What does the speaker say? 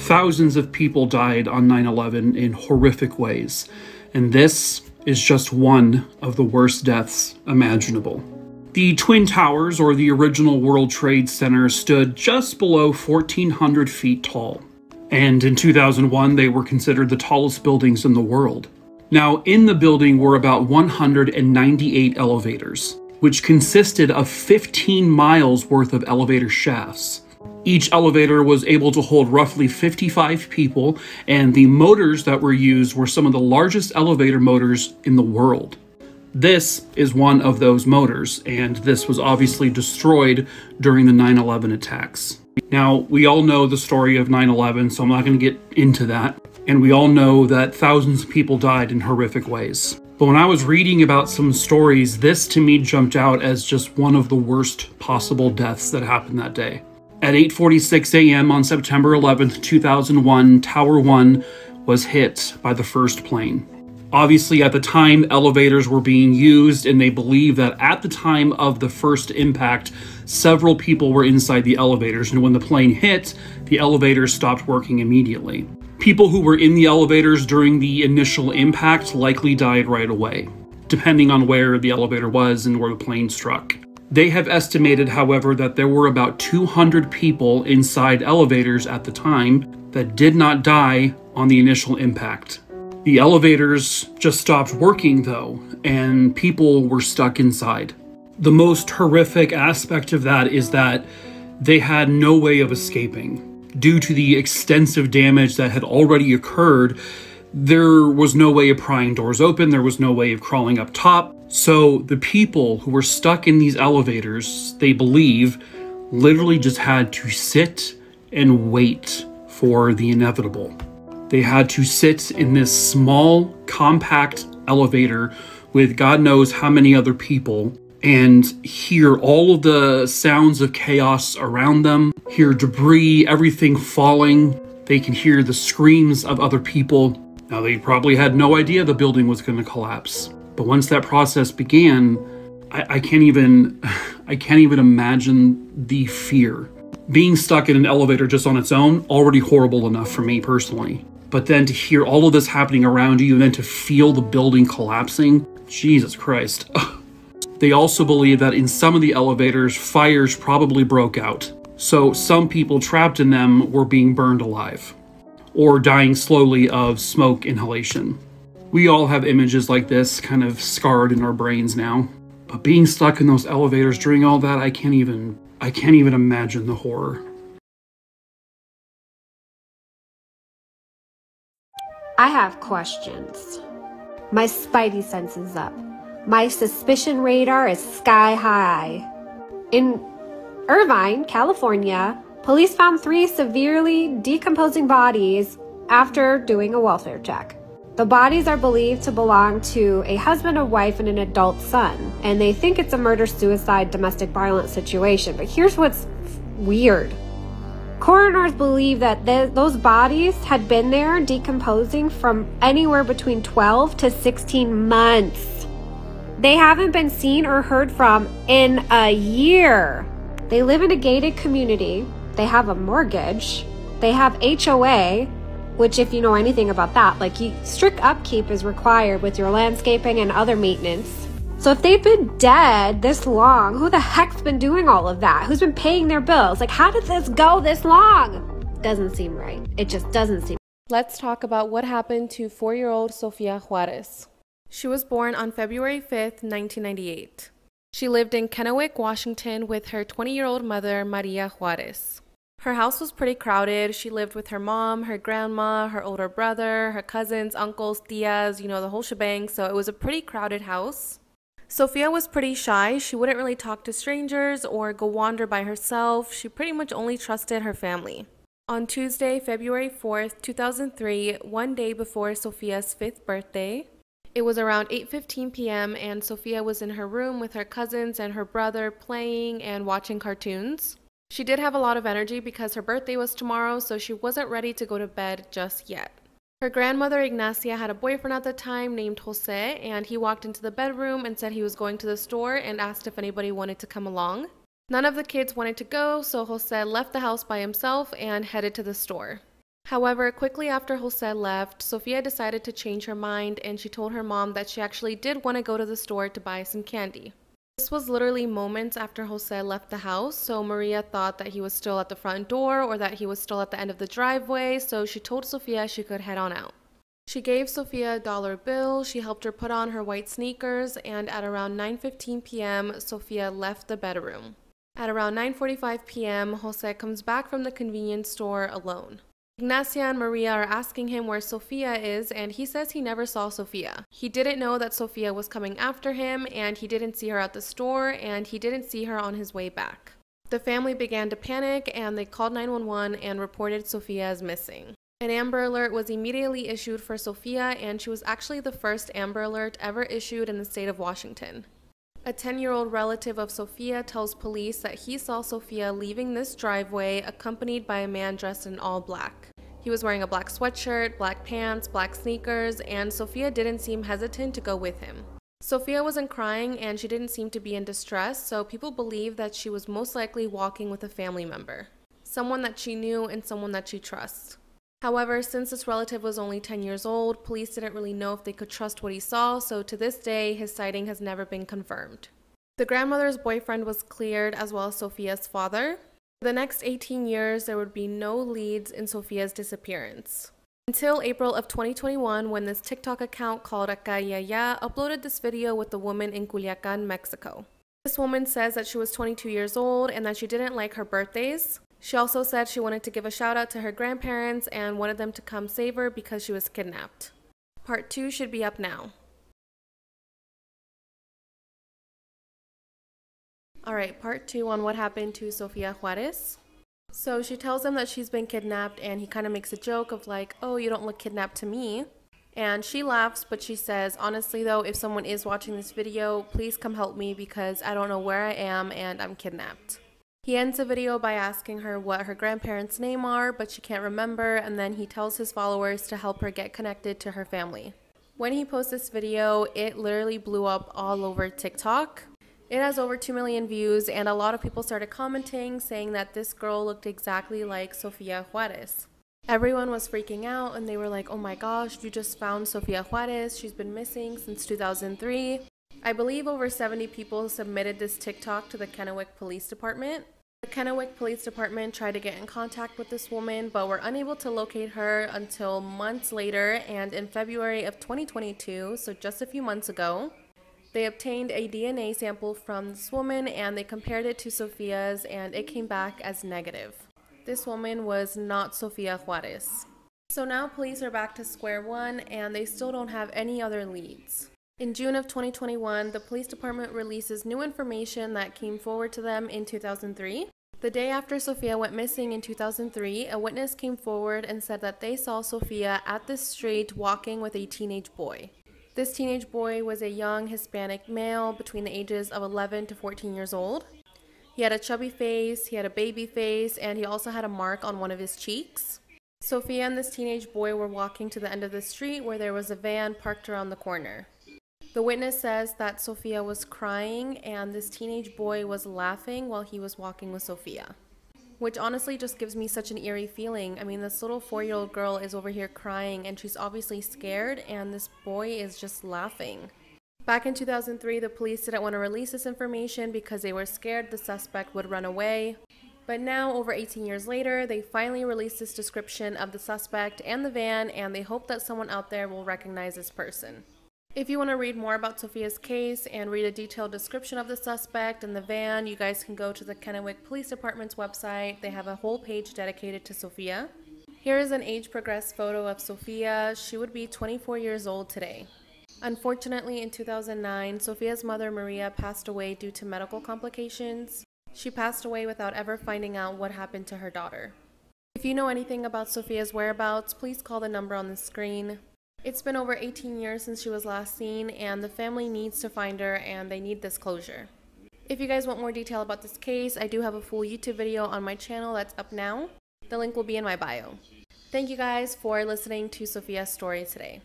Thousands of people died on 9/11 in horrific ways, and this is just one of the worst deaths imaginable. The Twin Towers, or the original World Trade Center, stood just below 1,400 feet tall, and in 2001 they were considered the tallest buildings in the world. Now, in the building were about 198 elevators, which consisted of 15 miles worth of elevator shafts. Each elevator was able to hold roughly 55 people, and the motors that were used were some of the largest elevator motors in the world. This is one of those motors, and this was obviously destroyed during the 9/11 attacks. Now, we all know the story of 9/11, so I'm not going to get into that. And we all know that thousands of people died in horrific ways. But when I was reading about some stories, this to me jumped out as just one of the worst possible deaths that happened that day. At 8:46 a.m. on September 11th, 2001, Tower 1 was hit by the first plane. Obviously, at the time, elevators were being used, and they believe that at the time of the first impact, several people were inside the elevators, and when the plane hit, the elevators stopped working immediately. People who were in the elevators during the initial impact likely died right away, depending on where the elevator was and where the plane struck. They have estimated, however, that there were about 200 people inside elevators at the time that did not die on the initial impact. The elevators just stopped working, though, and people were stuck inside. The most horrific aspect of that is that they had no way of escaping. Due to the extensive damage that had already occurred, there was no way of prying doors open, there was no way of crawling up top. So the people who were stuck in these elevators, they believe, literally just had to sit and wait for the inevitable. They had to sit in this small, compact elevator with God knows how many other people and hear all of the sounds of chaos around them, hear debris, everything falling. They can hear the screams of other people. Now, they probably had no idea the building was going to collapse. But once that process began, I can't even imagine the fear. Being stuck in an elevator just on its own, already horrible enough for me personally. But then to hear all of this happening around you and then to feel the building collapsing, Jesus Christ. They also believe that in some of the elevators, fires probably broke out. So some people trapped in them were being burned alive or dying slowly of smoke inhalation. We all have images like this kind of scarred in our brains now. But being stuck in those elevators during all that, I can't even imagine the horror. I have questions. My spidey sense is up. My suspicion radar is sky high. In Irvine, California, police found 3 severely decomposing bodies after doing a welfare check. The bodies are believed to belong to a husband, a wife, and an adult son, and they think it's a murder-suicide domestic violence situation. But here's what's weird. Coroners believe that those bodies had been there decomposing from anywhere between 12 to 16 months. They haven't been seen or heard from in a year. They live in a gated community. They have a mortgage. They have HOA, which if you know anything about that, like strict upkeep is required with your landscaping and other maintenance. So if they've been dead this long, who the heck's been doing all of that? Who's been paying their bills? Like, how did this go this long? Doesn't seem right. It just doesn't seem. Let's talk about what happened to 4-year-old Sofia Juarez. She was born on February 5th, 1998. She lived in Kennewick, Washington with her 20-year-old mother, Maria Juarez. Her house was pretty crowded. She lived with her mom, her grandma, her older brother, her cousins, uncles, tias, the whole shebang. So it was a pretty crowded house. Sofia was pretty shy. She wouldn't really talk to strangers or go wander by herself. She pretty much only trusted her family. On Tuesday, February 4th, 2003, one day before Sofia's 5th birthday, it was around 8:15 p.m. and Sofia was in her room with her cousins and her brother playing and watching cartoons. She did have a lot of energy because her birthday was tomorrow, so she wasn't ready to go to bed just yet. Her grandmother, Ignacia, had a boyfriend at the time named Jose, and he walked into the bedroom and said he was going to the store and asked if anybody wanted to come along. None of the kids wanted to go, so Jose left the house by himself and headed to the store. However, quickly after Jose left, Sofia decided to change her mind and she told her mom that she actually did want to go to the store to buy some candy. This was literally moments after Jose left the house, so Maria thought that he was still at the front door or that he was still at the end of the driveway, so she told Sofia she could head on out. She gave Sofia a dollar bill, she helped her put on her white sneakers, and at around 9:15 p.m., Sofia left the bedroom. At around 9:45 p.m., Jose comes back from the convenience store alone. Ignacia and Maria are asking him where Sofia is, and he says he never saw Sofia. He didn't know that Sofia was coming after him, and he didn't see her at the store, and he didn't see her on his way back. The family began to panic, and they called 911 and reported Sofia as missing. An Amber Alert was immediately issued for Sofia, and she was actually the first Amber Alert ever issued in the state of Washington. A 10-year-old relative of Sofia tells police that he saw Sofia leaving this driveway accompanied by a man dressed in all black. He was wearing a black sweatshirt, black pants, black sneakers, and Sofia didn't seem hesitant to go with him. Sofia wasn't crying and she didn't seem to be in distress, so people believe that she was most likely walking with a family member, someone that she knew and someone that she trusts. However, since this relative was only 10 years old, police didn't really know if they could trust what he saw, so to this day, his sighting has never been confirmed. The grandmother's boyfriend was cleared, as well as Sofia's father. For the next 18 years, there would be no leads in Sofia's disappearance. Until April of 2021, when this TikTok account called Acá y Allá uploaded this video with the woman in Culiacán, Mexico. This woman says that she was 22 years old and that she didn't like her birthdays. She also said she wanted to give a shout out to her grandparents and wanted them to come save her because she was kidnapped. Part 2 should be up now. Alright, part 2 on what happened to Sofia Juarez. So she tells him that she's been kidnapped and he kind of makes a joke of like, oh, you don't look kidnapped to me. And she laughs, but she says, honestly though, if someone is watching this video, please come help me because I don't know where I am and I'm kidnapped. He ends the video by asking her what her grandparents' name are, but she can't remember, and then he tells his followers to help her get connected to her family. When he posts this video, it literally blew up all over TikTok. It has over 2 million views, and a lot of people started commenting saying that this girl looked exactly like Sofia Juarez. Everyone was freaking out and they were like, oh my gosh, you just found Sofia Juarez, she's been missing since 2003. I believe over 70 people submitted this TikTok to the Kennewick Police Department. The Kennewick Police Department tried to get in contact with this woman, but were unable to locate her until months later, and in February of 2022, so just a few months ago, they obtained a DNA sample from this woman and they compared it to Sofia's and it came back as negative. This woman was not Sofia Juarez. So now police are back to square one and they still don't have any other leads. In June of 2021, the police department releases new information that came forward to them in 2003. The day after Sofia went missing in 2003, a witness came forward and said that they saw Sofia at the street walking with a teenage boy. This teenage boy was a young Hispanic male between the ages of 11 to 14 years old. He had a chubby face, he had a baby face, and he also had a mark on one of his cheeks. Sofia and this teenage boy were walking to the end of the street where there was a van parked around the corner. The witness says that Sofia was crying and this teenage boy was laughing while he was walking with Sofia. Which honestly just gives me such an eerie feeling. I mean, this little 4-year-old girl is over here crying and she's obviously scared and this boy is just laughing. Back in 2003, the police didn't want to release this information because they were scared the suspect would run away. But now, over 18 years later, they finally released this description of the suspect and the van, and they hope that someone out there will recognize this person. If you want to read more about Sofia's case and read a detailed description of the suspect and the van, you guys can go to the Kennewick Police Department's website. They have a whole page dedicated to Sofia. Here is an age-progressed photo of Sofia. She would be 24 years old today. Unfortunately, in 2009, Sofia's mother, Maria, passed away due to medical complications. She passed away without ever finding out what happened to her daughter. If you know anything about Sofia's whereabouts, please call the number on the screen. It's been over 18 years since she was last seen, and the family needs to find her and they need this closure. If you guys want more detail about this case, I do have a full YouTube video on my channel that's up now. The link will be in my bio. Thank you guys for listening to Sofia's story today.